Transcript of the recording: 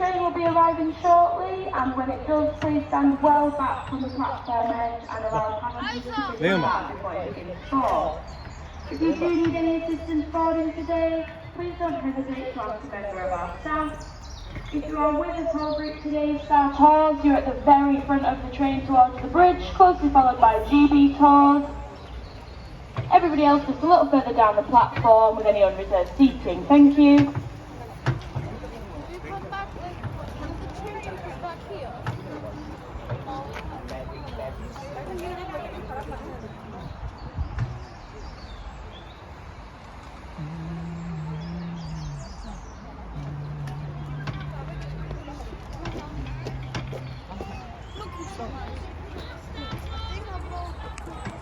train will be arriving shortly, and when it does, please stand well back from the platform edge and allow passengers to disembark before it begins to board. If you do need any assistance boarding today, please don't hesitate to ask a member of our staff. If you are with the toll group today, Star Tours, you're at the very front of the train towards the bridge, closely followed by GB Tours. Everybody else just a little further down the platform with any unreserved seating. Thank you.